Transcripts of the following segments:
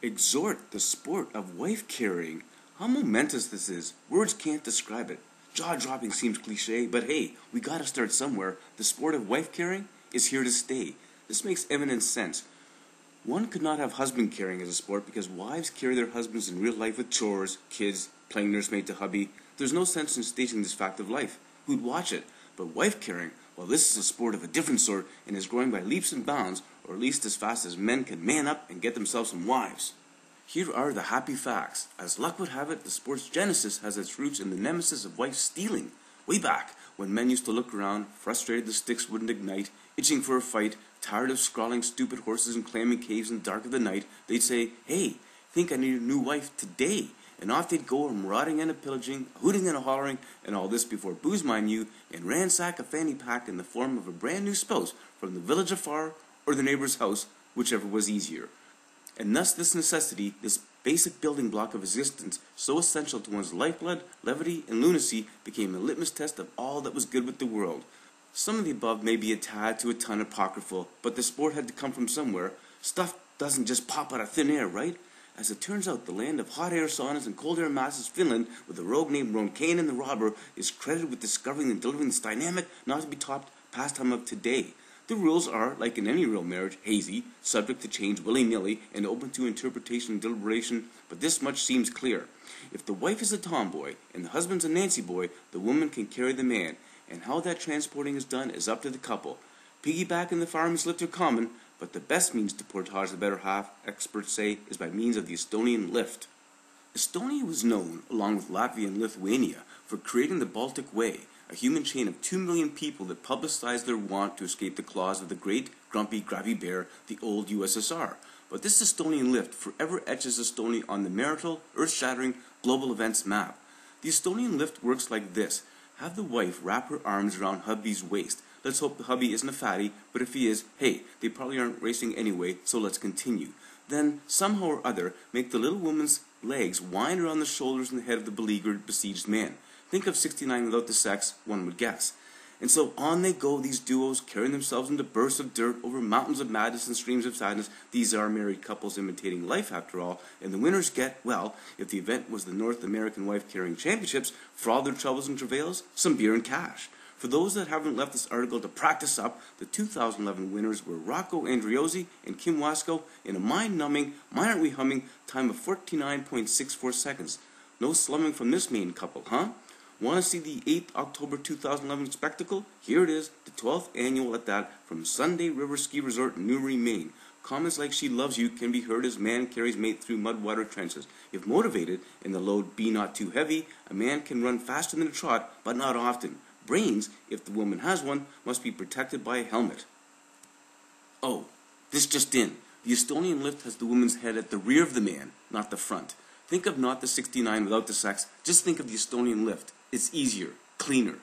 Exhort, the sport of wife carrying. How momentous this is. Words can't describe it. Jaw-dropping seems cliche, but hey, we gotta start somewhere. The sport of wife carrying is here to stay. This makes eminent sense. One could not have husband carrying as a sport because wives carry their husbands in real life with chores, kids, playing nursemaid to hubby. There's no sense in stating this fact of life. Who'd watch it? But wife carrying, well, this is a sport of a different sort and is growing by leaps and bounds, or at least as fast as men can man up and get themselves some wives. Here are the happy facts. As luck would have it, the sport's genesis has its roots in the nemesis of wife stealing. Way back, when men used to look around, frustrated the sticks wouldn't ignite, itching for a fight, tired of scrawling stupid horses and clamming caves in the dark of the night, they'd say, "Hey, think I need a new wife today." And off they'd go, marauding and a pillaging, a hooting and a hollering, and all this before booze, mind you, and ransack a fanny pack in the form of a brand new spouse from the village afar or the neighbor's house, whichever was easier. And thus this necessity, this basic building block of existence, so essential to one's lifeblood, levity, and lunacy, became a litmus test of all that was good with the world. Some of the above may be a tad to a ton apocryphal, but the sport had to come from somewhere. Stuff doesn't just pop out of thin air, right? As it turns out, the land of hot air saunas and cold air masses, Finland, with a rogue named Ronkainen the Robber, is credited with discovering and delivering this dynamic, not-to-be-topped pastime of today. The rules are, like in any real marriage, hazy, subject to change willy-nilly, and open to interpretation and deliberation, but this much seems clear. If the wife is a tomboy and the husband's a Nancy boy, the woman can carry the man, and how that transporting is done is up to the couple. Piggyback and the fireman's lift are common, but the best means to portage the better half, experts say, is by means of the Estonian lift. Estonia was known, along with Latvia and Lithuania, for creating the Baltic Way, a human chain of 2 million people that publicized their want to escape the claws of the great, grumpy, grabby bear, the old USSR. But this Estonian lift forever etches Estonia on the marital, earth-shattering, global events map. The Estonian lift works like this. Have the wife wrap her arms around hubby's waist. Let's hope the hubby isn't a fatty, but if he is, hey, they probably aren't racing anyway, so let's continue. Then, somehow or other, make the little woman's legs wind around the shoulders and the head of the beleaguered, besieged man. Think of 69 without the sex, one would guess. And so on they go, these duos, carrying themselves into bursts of dirt over mountains of madness and streams of sadness. These are married couples imitating life, after all, and the winners get, well, if the event was the North American Wife Carrying Championships, for all their troubles and travails, some beer and cash. For those that haven't left this article to practice up, the 2011 winners were Rocco Andriozzi and Kim Wasco in a mind-numbing, mind-aren't-we humming time of 49.64 seconds. No slumming from this main couple, huh? Want to see the 8th October 2011 spectacle? Here it is, the 12th annual at that, from Sunday River Ski Resort in Newry, Maine. Comments like "she loves you" can be heard as man carries mate through mud-water trenches. If motivated, and the load be not too heavy, a man can run faster than a trot, but not often. Brains, if the woman has one, must be protected by a helmet. Oh, this just in. The Estonian lift has the woman's head at the rear of the man, not the front. Think of not the 69 without the sex, just think of the Estonian lift. It's easier, cleaner.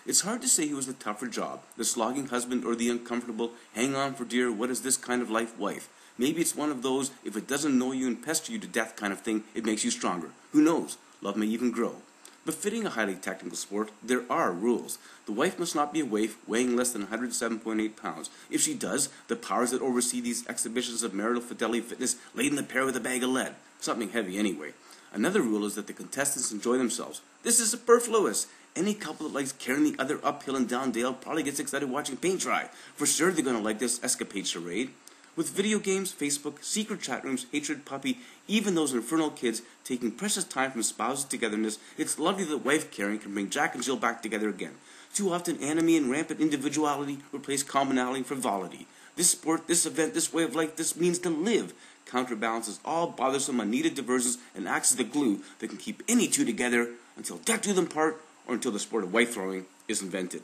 It's hard to say who has the tougher job, the slogging husband or the uncomfortable, hang on for dear, what is this kind of life wife. Maybe it's one of those, if it doesn't annoy you and pester you to death kind of thing, it makes you stronger. Who knows? Love may even grow. Befitting a highly technical sport, there are rules. The wife must not be a waif weighing less than 107.8 pounds. If she does, the powers that oversee these exhibitions of marital fidelity fitness laden the pair with a bag of lead. Something heavy anyway. Another rule is that the contestants enjoy themselves. This is superfluous. Any couple that likes carrying the other uphill and down dale probably gets excited watching paint dry. For sure they're going to like this escapade charade. With video games, Facebook, secret chat rooms, hatred, puppy, even those infernal kids taking precious time from spousal togetherness, it's lovely that wife carrying can bring Jack and Jill back together again. Too often enemy and rampant individuality replace commonality and frivolity. This sport, this event, this way of life, this means to live, counterbalances all bothersome, unneeded diversions and acts as the glue that can keep any two together until death do them part or until the sport of wife throwing is invented.